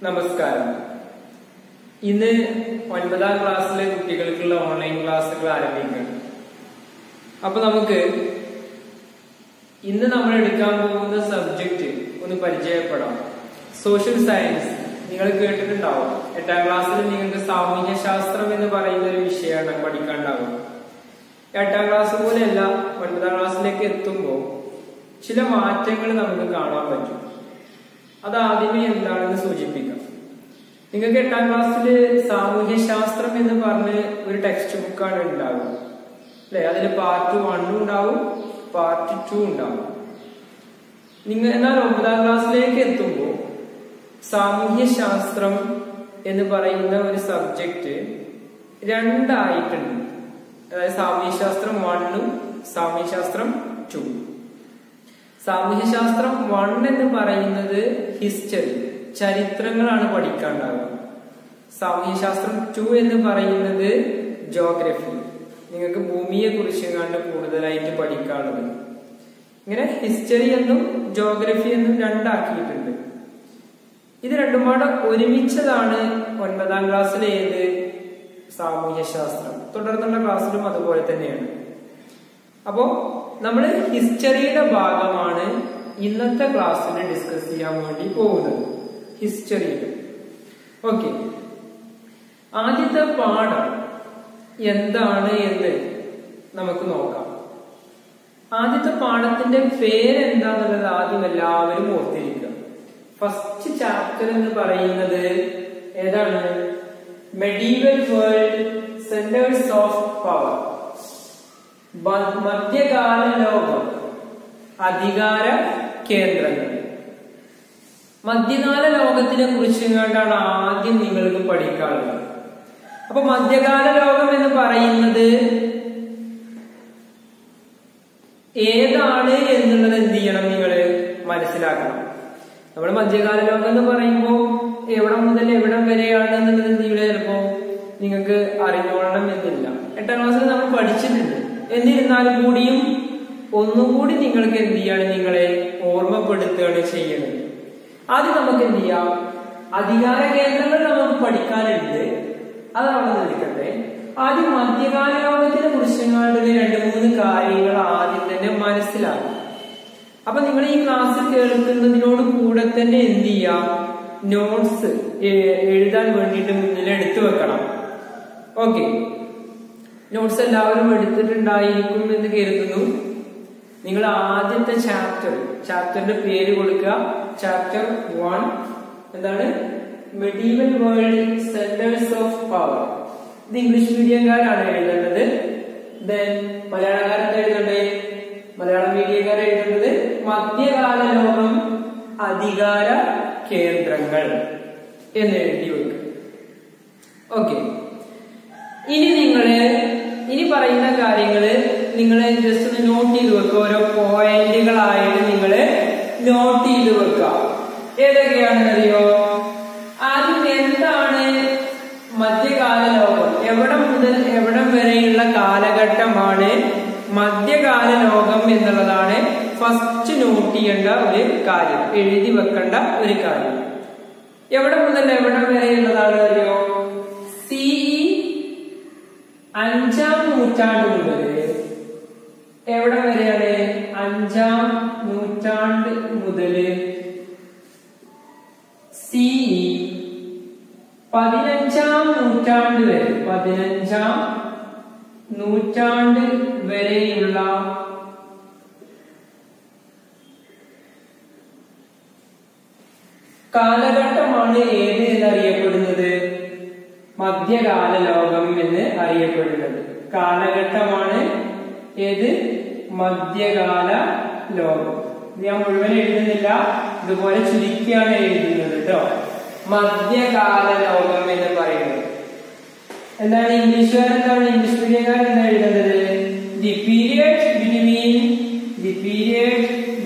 നമസ്കാരം. ഇന്ന് 9ാം ക്ലാസ്സിലെ കുട്ടികൾക്കുള്ള ഓൺലൈൻ ക്ലാസ്സുകൾ ആരംഭിക്കണം. അപ്പൊ നമുക്ക് ഇന്ന് നമ്മൾ എടുക്കാൻ പോകുന്ന സബ്ജക്റ്റ് ഒന്ന് പരിചയപ്പെടാം. സോഷ്യൽ സയൻസ് നിങ്ങൾ കേട്ടിട്ടുണ്ടാവും. 8ാം ക്ലാസ്സിൽ നിങ്ങൾക്ക് സാമൂഹ്യ ശാസ്ത്രം എന്ന് പറയുന്ന ഒരു വിഷയമാണ് പഠിക്കാനുണ്ടാവുക. 8ാം ക്ലാസ് പോലെയല്ല 9ാം ക്ലാസ്സിലേക്ക് എത്തുമ്പോൾ ചില മാറ്റങ്ങൾ നമുക്ക് കാണാൻ പറ്റും. അത് ആദ്യമേ എന്താണെന്ന് സൂചിപ്പിക്കാം. നിങ്ങൾക്ക് 8ാം ക്ലാസ്സിൽ സാമൂഹ്യ ശാസ്ത്രം എന്ന് പറഞ്ഞ് ഒരു ടെക്സ്റ്റ് ബുക്കാണ് ഉണ്ടാവുക അല്ലെ? അതിൽ പാർട്ട് 1 ഉണ്ടാവും, പാർട്ട് 2 ഉണ്ടാവും. എന്നാൽ 9ാം ക്ലാസ്സിലേക്ക് എത്തുമ്പോൾ സാമൂഹ്യ ശാസ്ത്രം എന്ന് പറയുന്ന ഒരു സബ്ജക്റ്റ് രണ്ടായിട്ടുണ്ട്. അതായത് സാമൂഹ്യശാസ്ത്രം 1ഉം സാമൂഹ്യശാസ്ത്രം 2. സാമൂഹ്യശാസ്ത്രം 1 എന്ന് പറയുന്നത് ഹിസ്റ്ററി, ചരിത്രങ്ങളാണ് പഠിക്കാനുണ്ടാവുക. സാമൂഹ്യശാസ്ത്രം 2 എന്ന് പറയുന്നത് ജോഗ്രഫി, നിങ്ങൾക്ക് ഭൂമിയെ കുറിച്ച് കണ്ട് കൂടുതലായിട്ട് പഠിക്കാനുള്ളത്. ഇങ്ങനെ ഹിസ്റ്ററി എന്നും ജോഗ്രഫി എന്നും രണ്ടാക്കിയിട്ടുണ്ട്. ഇത് രണ്ടുപാടെ ഒരുമിച്ചതാണ് 9ാം ക്ലാസ്സിലെ ഏത് സാമൂഹ്യശാസ്ത്രം. തുടർന്നുള്ള ക്ലാസ്സിലും അതുപോലെ തന്നെയാണ്. അപ്പോ നമ്മൾ ഹിസ്റ്ററിയുടെ ഭാഗമാണ് ഇന്നത്തെ ക്ലാസ്സിൽ ഡിസ്കസ് ചെയ്യാൻ വേണ്ടി പോകുന്നത്. ഹിസ്റ്ററിയിൽ ഓക്കെ, ആദ്യത്തെ പാഠം എന്താണ് എന്ന് നമുക്ക് നോക്കാം. ആദ്യത്തെ പാഠത്തിന്റെ പേരെന്താന്നുള്ളത് ആദ്യം എല്ലാവരും ഓർത്തിരിക്കുക. ഫസ്റ്റ് ചാപ്റ്റർ എന്ന് പറയുന്നത് ഏതാണ്? Medieval world, centres of power. മധ്യകാല ലോകം, അധികാര കേന്ദ്രങ്ങൾ. മധ്യകാല ലോകത്തിനെ കുറിച്ച് കണ്ടാണ് ആദ്യം നിങ്ങൾക്ക് പഠിക്കാനുള്ളത്. അപ്പൊ മധ്യകാല ലോകം എന്ന് പറയുന്നത് ഏതാണ് എന്നുള്ളത് എന്ത് ചെയ്യണം? നിങ്ങൾ മനസ്സിലാക്കണം. നമ്മൾ മധ്യകാല ലോകം എന്ന് പറയുമ്പോൾ എവിടെ മുതൽ എവിടം വരെയാണ് എന്നുള്ളത് എന്ത് ചെയ്യില്ല, ചിലപ്പോ നിങ്ങൾക്ക് അറിഞ്ഞോളണം എന്നില്ല. 8ാം ക്ലാസ്സിൽ നമ്മൾ പഠിച്ചിട്ടുണ്ട്. എന്നിരുന്നാലും കൂടിയും ഒന്നുകൂടി നിങ്ങൾക്ക് എന്ത് ചെയ്യാണ്, നിങ്ങളെ ഓർമ്മപ്പെടുത്തുകയാണ് ചെയ്യുന്നത്. ആദ്യം നമുക്ക് എന്ത് ചെയ്യാം, അധികാര കേന്ദ്രങ്ങൾ നമുക്ക് പഠിക്കാനുണ്ട്, അതാണ് നിൽക്കട്ടെ. ആദ്യം മധ്യകാല ലോകത്തിനെ കുറിച്ച് 2-3 കാര്യങ്ങൾ ആദ്യം തന്നെ മനസ്സിലാക്കും. അപ്പൊ നിങ്ങൾ ഈ ക്ലാസ് കേൾക്കുന്നതിനോട് കൂടെ തന്നെ എന്ത് ചെയ്യാം, നോട്ട്സ് എഴുതാൻ വേണ്ടിയിട്ട് മുന്നിൽ എടുത്തു വെക്കണം. ഓക്കെ, നോട്ട്സ് എല്ലാവരും എടുത്തിട്ടുണ്ടായിരിക്കും എന്ന് കരുതുന്നു. നിങ്ങൾ ആദ്യത്തെ ചാപ്റ്ററിന്റെ പേര് കൊടുക്കുക. ചാപ്റ്റർ 1 എന്താണ്? Medieval world, centres of power. ഇത് ഇംഗ്ലീഷ് മീഡിയംകാരാണ് എഴുതേണ്ടത്. ദെൻ മലയാളക്കാരൻ എഴുതണ്ടേ? മലയാളം മീഡിയക്കാർ എഴുതേണ്ടത് മധ്യകാല ലോകം, അധികാര കേന്ദ്രങ്ങൾ എന്ന് എഴുതി വെക്കുക. ഓക്കെ, ഇനി പറയുന്ന കാര്യങ്ങള് നിങ്ങള് ജസ്റ്റ് ഒന്ന് നോട്ട് ചെയ്ത് വെക്കുക. ഓരോ പോയിന്റുകളായിട്ട് നിങ്ങള് നോട്ട് ചെയ്ത് വെക്കുക. ഏതൊക്കെയാണെന്നറിയോ? ആദ്യം എന്താണ് മധ്യകാല ലോകം? എവിടെ മുതൽ എവിടം വരെയുള്ള കാലഘട്ടമാണ് മധ്യകാല ലോകം എന്നുള്ളതാണ് ഫസ്റ്റ് നോട്ട് ചെയ്യേണ്ട ഒരു കാര്യം, എഴുതി വെക്കേണ്ട ഒരു കാര്യം. എവിടെ മുതൽ എവിടം വരെയുള്ളതാണ് അറിയോ? CE 5ാം നൂറ്റാണ്ട് മുതൽ എവിടെ വരെയാണ്? 5ാം നൂറ്റാണ്ട് മുതൽ CE 15ാം നൂറ്റാണ്ട് വരെ, 15ാം നൂറ്റാണ്ട് വരെയുള്ള കാലഘട്ടമാണ് ഏത് എന്നറിയപ്പെടുന്നത്? മധ്യകാല ലോകം എന്ന് അറിയപ്പെടുന്നത് കാലഘട്ടമാണ് ഏത്? മധ്യകാല ലോകം. ഞാൻ മുഴുവൻ എഴുതുന്നില്ല, ഇതുപോലെ ചുരുക്കിയാണ് എഴുതുന്നത് കേട്ടോ. മധ്യകാല ലോകം എന്ന് പറയുന്നത് എന്താണ്? ഇംഗ്ലീഷ് മീഡിയക്കാർ എന്താ എഴുതുന്നത്? The period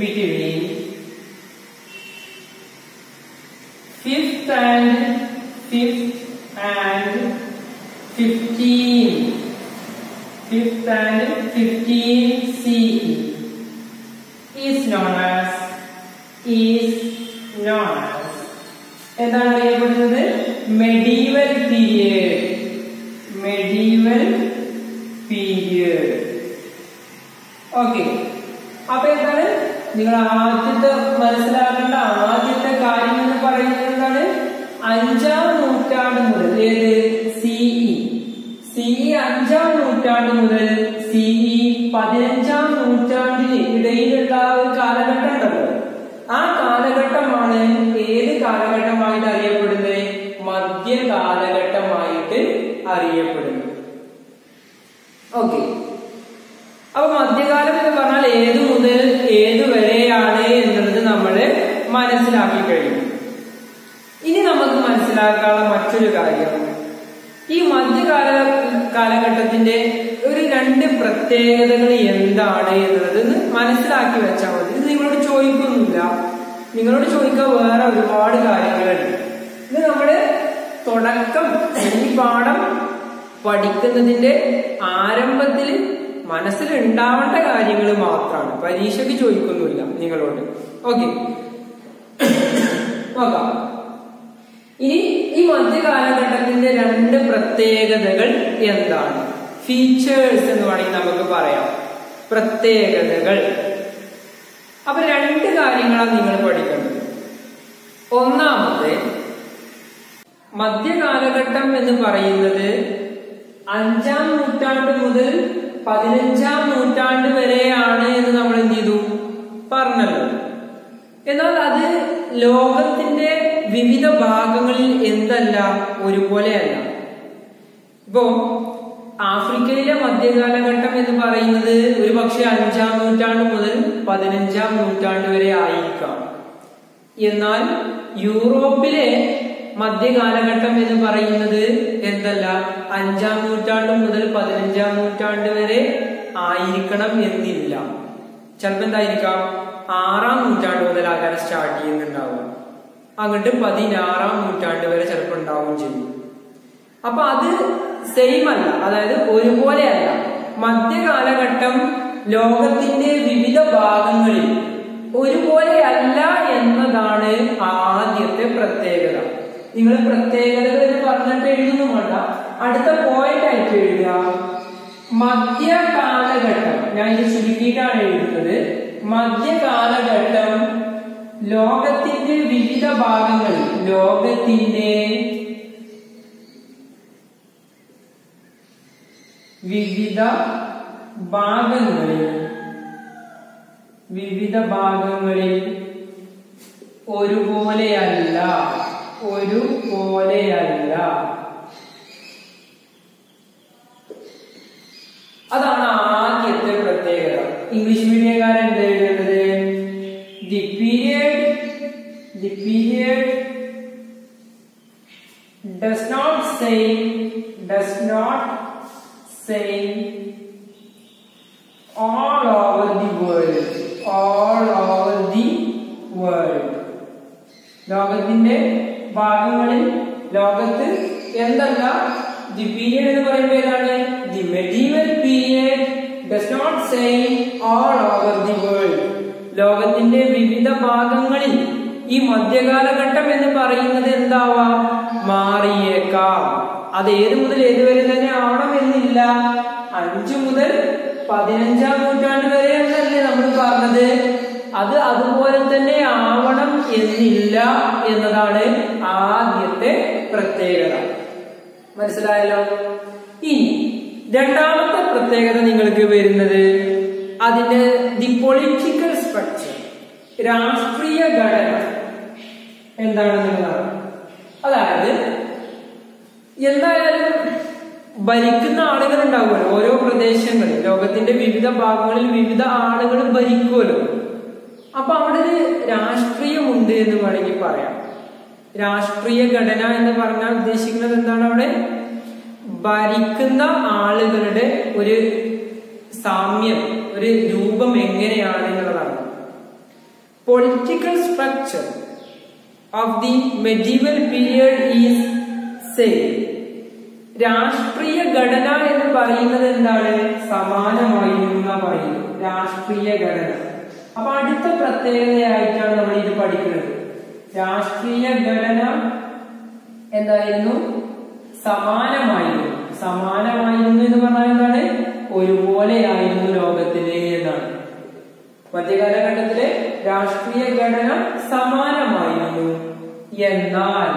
between 5th and 15 CE is known as എന്താണ് അറിയപ്പെടുന്നത്? Medieval period. Medieval period. Okay. അപ്പൊ എന്താണ് നിങ്ങൾ ആദ്യത്തെ മനസ്സിലാക്കേണ്ട ആദ്യത്തെ കാര്യം എന്ന് പറയുന്നത് എന്താണ്? 5ാം നൂറ്റാണ്ട് മുതൽ, ഏത് സിഇ 5ാം നൂറ്റാണ്ട് മുതൽ സിഇ 15ാം നൂറ്റാണ്ടിന് ഇടയിലുള്ള ഒരു കാലഘട്ടം ഉണ്ടല്ലോ, ആ കാലഘട്ടമാണ് ഏത് കാലഘട്ടമായിട്ട് അറിയപ്പെടുന്നത്? മധ്യകാലഘട്ടമായിട്ട് അറിയപ്പെടുന്നത്. ഓക്കെ. അപ്പൊ മധ്യകാലം എന്ന് പറഞ്ഞാൽ ഏതു മുതൽ ഏതു വരെയാണ് എന്നുള്ളത് നമ്മൾ മനസ്സിലാക്കി കഴിഞ്ഞു. ഇനി നമുക്ക് മനസ്സിലാക്കാനുള്ള മറ്റൊരു കാര്യം, ഈ കാലഘട്ടത്തിന്റെ ഒരു 2 പ്രത്യേകതകൾ എന്താണ് എന്നുള്ളത് മനസ്സിലാക്കി വെച്ചാൽ മതി. ഇത് നിങ്ങളോട് ചോദിക്കൊന്നുമില്ല, നിങ്ങളോട് ചോദിക്കാൻ വേറെ ഒരുപാട് കാര്യങ്ങളുണ്ട്. ഇത് നമ്മള് തുടക്കം ഈ പാഠം പഠിക്കുന്നതിന്റെ ആരംഭത്തിൽ മനസ്സിലുണ്ടാവേണ്ട കാര്യങ്ങൾ മാത്രമാണ്, പരീക്ഷയ്ക്ക് ചോദിക്കൊന്നുമില്ല നിങ്ങളോട്. ഓക്കെ, നോക്കാം. ഇനി ഈ മധ്യകാലഘട്ടത്തിന്റെ 2 പ്രത്യേകതകൾ എന്താണ്? ഫീച്ചേഴ്സ് എന്ന് വേണമെങ്കിൽ നമുക്ക് പറയാം, പ്രത്യേകതകൾ. അപ്പൊ 2 കാര്യങ്ങളാണ് നിങ്ങൾ പഠിക്കേണ്ടത്. ഒന്നാമത്തെ, മധ്യകാലഘട്ടം എന്ന് പറയുന്നത് 5ാം നൂറ്റാണ്ട് മുതൽ 15ാം നൂറ്റാണ്ട് വരെയാണ് എന്ന് നമ്മൾ എന്ത് ചെയ്തു? പറഞ്ഞല്ലോ. എന്നാൽ അത് ലോകത്തിന്റെ വിവിധ ഭാഗങ്ങളിൽ എന്തല്ല, ഒരുപോലെയല്ല. ഇപ്പോ ആഫ്രിക്കയിലെ മധ്യകാലഘട്ടം എന്ന് പറയുന്നത് ഒരു പക്ഷെ 5ാം നൂറ്റാണ്ട് മുതൽ 15ാം നൂറ്റാണ്ട് വരെ ആയിരിക്കാം. എന്നാൽ യൂറോപ്പിലെ മധ്യകാലഘട്ടം എന്ന് പറയുന്നത് എന്തല്ല, 5ാം നൂറ്റാണ്ട് മുതൽ 15ാം നൂറ്റാണ്ട് വരെ ആയിരിക്കണം എന്നില്ല. ചിലപ്പോൾ എന്തായിരിക്കാം, 6ാം നൂറ്റാണ്ട് മുതൽ ആകാൻ സ്റ്റാർട്ട് ചെയ്യുന്നുണ്ടാവും, അങ്ങോട്ട് 16ാം നൂറ്റാണ്ട് വരെ ചിലപ്പോൾ ഉണ്ടാവുകയും ചെയ്യും. അപ്പൊ അത് സെയിം അല്ല, അതായത് ഒരുപോലെയല്ല. മധ്യകാലഘട്ടം ലോകത്തിന്റെ വിവിധ ഭാഗങ്ങളിൽ ഒരുപോലെയല്ല എന്നതാണ് ആദ്യത്തെ പ്രത്യേകത. നിങ്ങൾ പ്രത്യേകതകൾ എന്ന് പറഞ്ഞിട്ട് എഴുതുന്നു വേണ്ട, അടുത്ത പോയിന്റ് ആയിട്ട് എഴുതുക. മധ്യകാലഘട്ടം, ഞാൻ ഇത് ചുരുക്കിയിട്ടാണ് എഴുതുന്നത്. മധ്യകാലഘട്ടം ലോകത്തിന്റെ വിവിധ ഭാഗങ്ങളിൽ, ലോകത്തിന്റെ വിവിധ ഭാഗങ്ങളിൽ ഒരുപോലെയല്ല. അതാണ് ആദ്യത്തെ പ്രത്യേകത. ഇംഗ്ലീഷ് മീഡിയക്കാരൻ എന്താ എഴുതുന്നത്? The period does not say all over the world. ലോകത്തിന്റെ ഭാഗങ്ങളിൽ, ലോകത്ത് എന്തല്ല, ദി പീരിയഡ് എന്ന് പറയുമ്പോൾ ഏതാണ്? The medieval period does not say all over the world. ലോകത്തിന്റെ വിവിധ ഭാഗങ്ങളിൽ ഈ മധ്യകാലഘട്ടം എന്ന് പറയുന്നത് എന്താവാം, മാറിയേക്കാം. അത് ഏത് മുതൽ ഏതുവരെ തന്നെ ആവണമെന്നില്ല. 5 മുതൽ 15ാം നൂറ്റാണ്ട് വരെ എന്നല്ലേ നമ്മൾ പറഞ്ഞത്. അത് അതുപോലെ തന്നെ ആവണം എന്നില്ല എന്നതാണ് ആദ്യത്തെ പ്രത്യേകത. മനസ്സിലായല്ലോ? ഇനി രണ്ടാമത്തെ പ്രത്യേകത നിങ്ങൾക്ക് വരുന്നത് അതിന്റെ ദി പൊളിറ്റിക്കൽ സ്ട്രക്ചർ, രാഷ്ട്രീയ ഘടന എന്താണെന്നുള്ളതാണ്. അതായത് എന്തായാലും ഭരിക്കുന്ന ആളുകൾ ഉണ്ടാവുമല്ലോ ഓരോ പ്രദേശങ്ങളിൽ, ലോകത്തിന്റെ വിവിധ ഭാഗങ്ങളിൽ വിവിധ ആളുകൾ ഭരിക്കുമല്ലോ. അപ്പൊ അവിടെ ഒരു രാഷ്ട്രീയമുണ്ട് എന്ന് വേണമെങ്കിൽ പറയാം. രാഷ്ട്രീയ ഘടന എന്ന് പറഞ്ഞാൽ ഉദ്ദേശിക്കുന്നത് എന്താണ്? അവിടെ ഭരിക്കുന്ന ആളുകളുടെ ഒരു സാമ്യം, ഒരു രൂപം എങ്ങനെയാണ് എന്നുള്ളതാണ്. Political structure of the medieval period is same. രാഷ്ട്രീയ ഘടന എന്ന് പറയുന്നത് എന്താണ്? സമാനമായിരുന്നു പറയുന്നു രാഷ്ട്രീയ ഘടന. അപ്പൊ അടുത്ത പ്രത്യേകതയായിട്ടാണ് നമ്മൾ ഇത് പഠിക്കുന്നത്. രാഷ്ട്രീയ ഘടന എന്തായിരുന്നു? സമാനമായിരുന്നു. സമാനമായിരുന്നു എന്ന് പറഞ്ഞാൽ എന്താണ്? ഒരുപോലെയായിരുന്നു ലോകത്തിലെ എന്നാണ്. മധ്യകാലഘട്ടത്തിലെ രാഷ്ട്രീയ ഘടന സമാനമായിരുന്നു. എന്നാൽ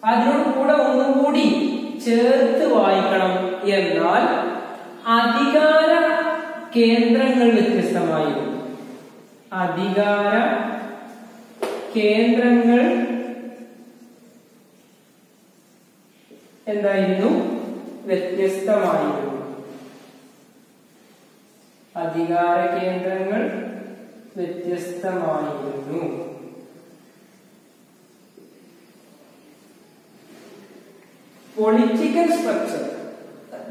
അതിനോട് കൂടെ ഒന്നും കൂടി ചേർത്ത് വായിക്കണം. എന്നാൽ അധികാര കേന്ദ്രങ്ങൾ വ്യത്യസ്തമായിരുന്നു. അധികാര കേന്ദ്രങ്ങൾ എന്തായിരുന്നു? വ്യത്യസ്തമായിരുന്നു. അധികാര കേന്ദ്രങ്ങൾ വ്യത്യസ്തമായിരുന്നു. പൊളിറ്റിക്കൽ സ്ട്രക്ചർ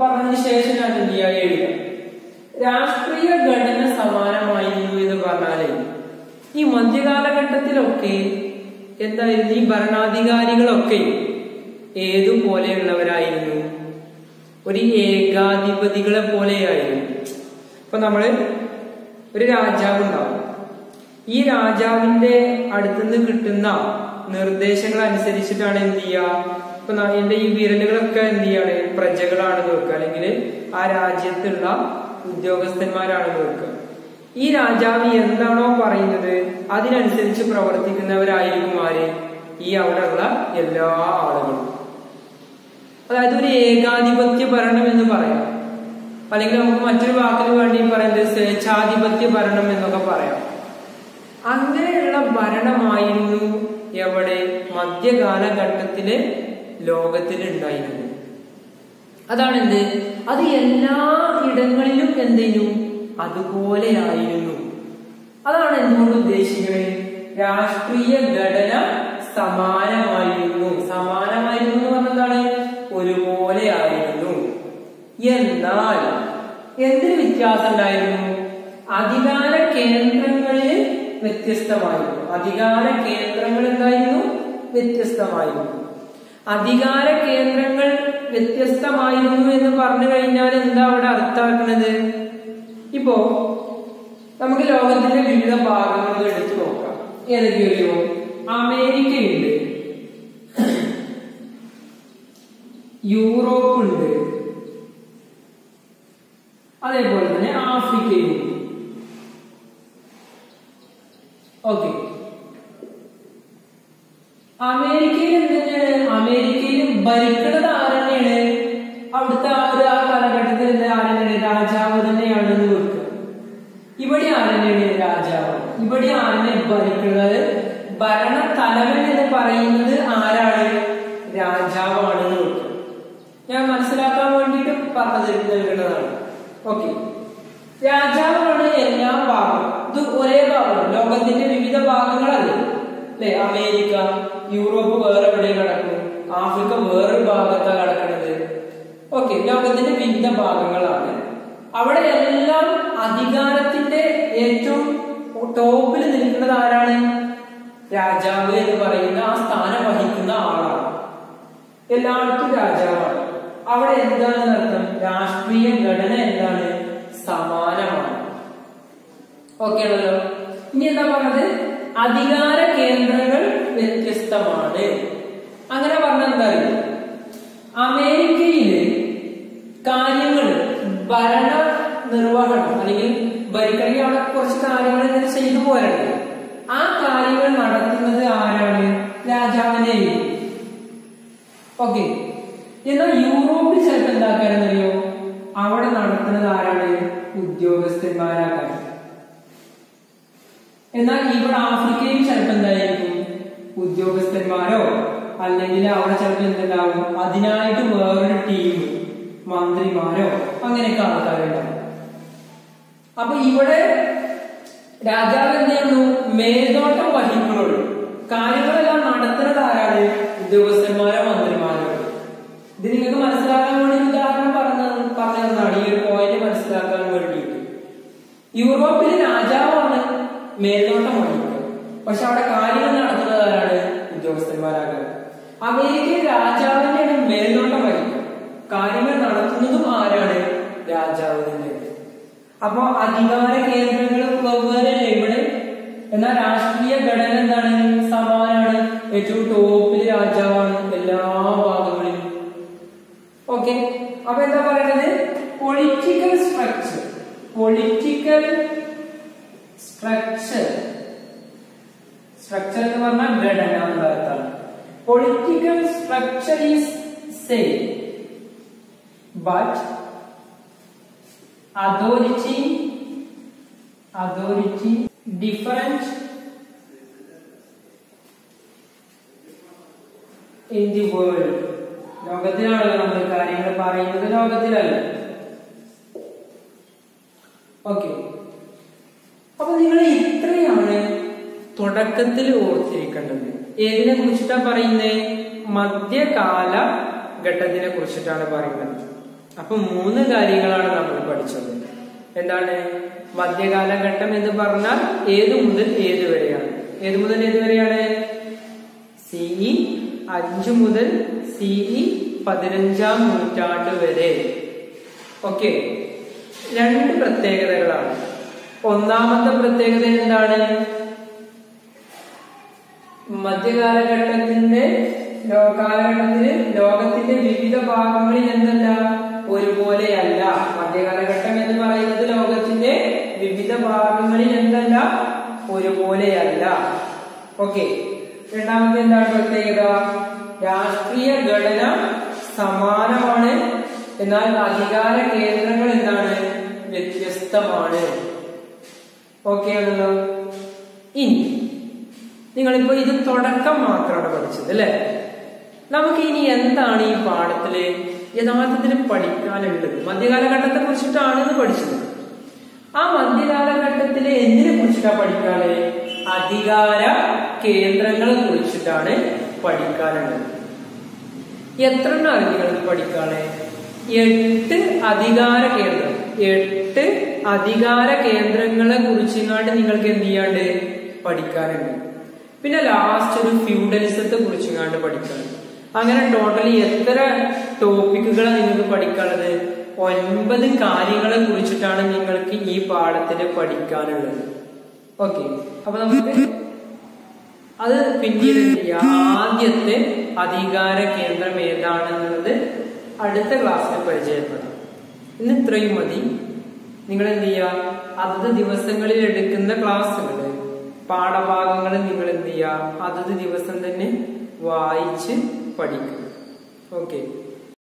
പറഞ്ഞതിന് ശേഷം ഞാൻ എന്ത് ചെയ്യാൻ എഴുതാം? രാഷ്ട്രീയ ഘടന സമാനമായിരുന്നു എന്ന് പറഞ്ഞാലേ ഈ മധ്യകാലഘട്ടത്തിലൊക്കെ എന്തായിരുന്നു? ഈ ഭരണാധികാരികളൊക്കെ ഏതുപോലെയുള്ളവരായിരുന്നു? ഒരു ഏകാധിപതികളെ പോലെയായിരുന്നു. ഇപ്പൊ നമ്മള് ഒരു രാജാവ് ഉണ്ടാവും. ഈ രാജാവിന്റെ അടുത്തുനിന്ന് കിട്ടുന്ന നിർദ്ദേശങ്ങൾ അനുസരിച്ചിട്ടാണ് എന്ത് ചെയ്യുക? ഇപ്പൊ എന്റെ ഈ വിരലുകളൊക്കെ എന്ത് ചെയ്യാണ്? പ്രജകളാണെന്ന് വെക്കുക, അല്ലെങ്കിൽ ആ രാജ്യത്തുള്ള ഉദ്യോഗസ്ഥന്മാരാണെന്ന് വെക്കുക. ഈ രാജാവ് എന്താണോ പറയുന്നത് അതിനനുസരിച്ച് പ്രവർത്തിക്കുന്നവരായിരിക്കും ആര്? ഈ അവിടെയുള്ള എല്ലാ ആളുകളും. അതായത് ഒരു ഏകാധിപത്യ ഭരണം എന്ന് പറയാം, അല്ലെങ്കിൽ നമുക്ക് മറ്റൊരു വാക്കിന് വേണ്ടി പറയുന്നത് സ്വേച്ഛാധിപത്യ ഭരണം എന്നൊക്കെ പറയാം. അങ്ങനെയുള്ള ഭരണമായിരുന്നു എവിടെ? മധ്യകാലഘട്ടത്തില് ലോകത്തിൽ ഉണ്ടായിരുന്നു. അതാണ് എന്ത്? അത് എല്ലാ ഇടങ്ങളിലും എന്തെയ്യും? അതുപോലെയായിരുന്നു. അതാണ് എന്തുകൊണ്ട് ഉദ്ദേശിക്കുന്നത്? രാഷ്ട്രീയ ഘടന സമാനമായിരുന്നു. സമാനമായിരുന്നു എന്ന് പറഞ്ഞതാണ് ഒരുപോലെ ആയിരുന്നു. എന്നാൽ എന്തിന് വ്യത്യാസം ഉണ്ടായിരുന്നു? അധികാര കേന്ദ്രങ്ങളിൽ വ്യത്യസ്തമായിരുന്നു. അധികാര കേന്ദ്രങ്ങൾ എന്തായിരുന്നു? വ്യത്യസ്തമായിരുന്നു. അധികാര കേന്ദ്രങ്ങൾ വ്യത്യസ്തമായിരുന്നു എന്ന് പറഞ്ഞു കഴിഞ്ഞാൽ എന്താ അവിടെ അർത്ഥമാക്കുന്നത്? ഇപ്പോ നമുക്ക് ലോകത്തിന്റെ വിവിധ ഭാഗങ്ങൾ എടുത്തു നോക്കാം. ഏതൊക്കെയോ? അമേരിക്കയുണ്ട്, യൂറോപ്പ് ഉണ്ട്, അതേപോലെ തന്നെ ആഫ്രിക്കയുണ്ട്. ഓക്കെ, അമേരിക്കയിൽ എന്തിനാണ്? അമേരിക്കയിൽ ഭരിക്കുന്നത് ആരെന്നെയാണ്? അവിടുത്തെ ആ കാലഘട്ടത്തിൽ ആരെന്നെയാണ്? രാജാവ് തന്നെയാണെന്ന് വെക്കുക. ഇവിടെ ആരെന്നെയാണ് രാജാവ്? ഇവിടെ ആരെന്നെ ഭരിക്കുന്നത്? ഭരണ തലവൻ എന്ന് പറയുന്നത് ആരാണ്? രാജാവാണെന്ന് വെക്കുക. ഞാൻ മനസ്സിലാക്കാൻ വേണ്ടിയിട്ട് പറഞ്ഞത് നൽകുന്നതാണ്. ഓക്കെ, രാജാവാണ് എല്ലാ ഭാഗവും. ഇത് ഒരേ ഭാഗമാണ്, ലോകത്തിന്റെ വിവിധ ഭാഗങ്ങളല്ലേ അല്ലെ? അമേരിക്ക, യൂറോപ്പ് വേറെ എവിടെ കിടക്കും, ആഫ്രിക്ക വേറൊരു ഭാഗത്താണ് കിടക്കുന്നത്. ഓക്കെ, ലോകത്തിന്റെ വിവിധ ഭാഗങ്ങളാണ്. അവിടെ എല്ലാം അധികാരത്തിന്റെ ഏറ്റവും ടോപ്പിൽ നിൽക്കുന്നത് ആരാണ്? രാജാവ് എന്ന് പറയുന്ന ആ സ്ഥാനം വഹിക്കുന്ന ആളാണ്. എല്ലായിടത്തും രാജാവാണ്. അവിടെ എന്താണ് അർത്ഥം? രാഷ്ട്രീയ ഘടന എന്താണ്? സമാനമാണ്. ഓക്കെ ആണല്ലോ. ഇനി എന്താ പറഞ്ഞത്? അധികാര കേന്ദ്രങ്ങൾ വ്യത്യസ്തമാണ്. അങ്ങനെ പറഞ്ഞ എന്താ? അമേരിക്കയില് കാര്യങ്ങൾ ഭരണ നിർവഹണം അല്ലെങ്കിൽ ഭരിക്കണമെങ്കിൽ അവിടെ കുറച്ച് കാര്യങ്ങൾ ഇങ്ങനെ ചെയ്തു പോരണ്ടേ? ആ കാര്യങ്ങൾ നടത്തുന്നത് ആരാണ്? രാജാവിനെ. ഓക്കെ, എന്നാൽ യൂറോപ്പിൽ ചിലപ്പോൾ എന്താക്കാരെന്നറിയോ? അവിടെ നടത്തുന്നത് ആരാണ്? ഉദ്യോഗസ്ഥന്മാരാകാൻ. എന്നാൽ ഇവിടെ ആഫ്രിക്കയിൽ ചിലപ്പോൾ എന്തായിരിക്കും? ഉദ്യോഗസ്ഥന്മാരോ അല്ലെങ്കിൽ അവിടെ ചിലപ്പോൾ എന്തുണ്ടാവും? അതിനായിട്ട് വേറൊരു ടീം, മന്ത്രിമാരോ അങ്ങനെയൊക്കെ ആൾക്കാരുണ്ടാവും. അപ്പൊ ഇവിടെ രാജാവ് എന്ത് ചെയ്യുന്നു? മേൽനോട്ടം വഹിക്കുന്നുള്ളൂ. കാര്യങ്ങളെല്ലാം നടത്തുന്നത് ആരാണ്? ഉദ്യോഗസ്ഥന്മാരോ മന്ത്രിമാരോ. ഇത് നിങ്ങൾക്ക് മനസ്സിലാക്കാൻ വേണ്ടി ഉദാഹരണം പറഞ്ഞതാണ്, ഈ ഒരു പോയിന്റ് മനസ്സിലാക്കാൻ വേണ്ടിയിട്ട്. യൂറോപ്പിൽ രാജാവാണ് മേൽനോട്ടം വഹിക്കുക, പക്ഷെ അവിടെ കാര്യങ്ങൾ നടത്തുന്നത് ആരാണ്? ഉദ്യോഗസ്ഥന്മാരാകാൻ. അമേരിക്കയിൽ രാജാവിനെയാണ് മേൽനോട്ടം വഹിക്കുക, കാര്യങ്ങൾ നടത്തുന്നതും ആരാണ്? രാജാവ് തന്നെ. അപ്പൊ അധികാര കേന്ദ്രങ്ങൾ വെവ്വേറെ ഇവിടെ, എന്നാൽ രാഷ്ട്രീയ ഘടന എന്താണ്? സമാനമാണ് സ്ട്രക്ചർ എന്ന് പറഞ്ഞാൽ ഘടന എന്ന അർത്ഥമാണ്. Political structure is same but authority different in the world. ലോകത്തിലാണല്ലോ നമ്മൾ കാര്യങ്ങൾ പറയുന്നത്, ലോകത്തിലല്ല. ഓക്കെ, അപ്പൊ നിങ്ങൾ ഇത്രയാണ് തുടക്കത്തിൽ ഓർത്തിരിക്കേണ്ടത്. ഏതിനെ കുറിച്ചിട്ടാ പറയുന്നത്? മധ്യകാല ഘട്ടത്തിനെ കുറിച്ചിട്ടാണ് പറയുന്നത്. അപ്പൊ 3 കാര്യങ്ങളാണ് നമ്മൾ പഠിച്ചത്. എന്താണ് മധ്യകാലഘട്ടം എന്ന് പറഞ്ഞാൽ? ഏത് മുതൽ ഏത് വരെയാണ്? ഏത് മുതൽ ഏത് വരെയാണ്? CE 5 മുതൽ CE 15-ാം നൂറ്റാണ്ട് വരെ. ഓക്കെ, 2 പ്രത്യേകതകളാണ്. ഒന്നാമത്തെ പ്രത്യേകത എന്താണ്? മധ്യകാലഘട്ടത്തിന്റെ കാലഘട്ടത്തില് ലോകത്തിന്റെ വിവിധ ഭാഗങ്ങളിൽ എന്തല്ല ഒരുപോലെയല്ല. മധ്യകാലഘട്ടം എന്ന് പറയുന്നത് ലോകത്തിന്റെ വിവിധ ഭാഗങ്ങളിൽ എന്തല്ല ഒരുപോലെയല്ല. ഓക്കെ, രണ്ടാമത്തെ എന്താണ് പ്രത്യേകത? രാഷ്ട്രീയ ഘടന സമാനമാണ്, എന്നാൽ അധികാര കേന്ദ്രങ്ങൾ എന്താണ് വ്യത്യസ്തമാണ്. ഓക്കെ ആണല്ലോ. ഇനി നിങ്ങളിപ്പോ ഇത് തുടക്കം മാത്രമാണ് പഠിച്ചത് അല്ലെ? നമുക്ക് ഇനി എന്താണ് ഈ പാഠത്തില് യഥാർത്ഥത്തിൽ പഠിക്കാനുള്ളത്? മധ്യകാലഘട്ടത്തെ കുറിച്ചിട്ടാണ് പഠിച്ചത്. ആ മധ്യകാലഘട്ടത്തില് എന്തിനെ കുറിച്ചിട്ടാണ് പഠിക്കാന്? അധികാര കേന്ദ്രങ്ങളെ കുറിച്ചിട്ടാണ് പഠിക്കാനുള്ളത്. എത്ര നിങ്ങൾക്ക് പഠിക്കാണ്? 8 അധികാര കേന്ദ്രം. 8 അധികാര കേന്ദ്രങ്ങളെ കുറിച്ചിങ്ങാണ്ട് നിങ്ങൾക്ക് എന്ത് ചെയ്യാണ്ട് പഠിക്കാനുണ്ട്. പിന്നെ ലാസ്റ്റ് ഒരു ഫ്യൂഡലിസത്തെ കുറിച്ചിങ്ങാണ്ട് പഠിക്കാനുണ്ട്. അങ്ങനെ ടോട്ടലി എത്ര ടോപ്പിക്കുകളാണ് നിങ്ങൾക്ക് പഠിക്കാനുള്ളത്? 9 കാര്യങ്ങളെ കുറിച്ചിട്ടാണ് നിങ്ങൾക്ക് ഈ പാഠത്തിന് പഠിക്കാനുള്ളത്. ഓക്കെ, അപ്പൊ നമുക്ക് അത് പിന്നീട് എന്ത് ചെയ്യാം? ആദ്യത്തെ അധികാര കേന്ദ്രം ഏതാണെന്നുള്ളത് അടുത്ത ക്ലാസ്സിൽ പരിചയപ്പെടാം. ഇന്ന് ഇത്രയും മതി. നിങ്ങൾ എന്ത് ചെയ്യുക? അതത് ദിവസങ്ങളിൽ എടുക്കുന്ന ക്ലാസ്സുകള് പാഠഭാഗങ്ങൾ നിങ്ങൾ എന്ത് ചെയ്യുക? അതത് ദിവസം തന്നെ വായിച്ച് പഠിക്കുക. ഓക്കെ.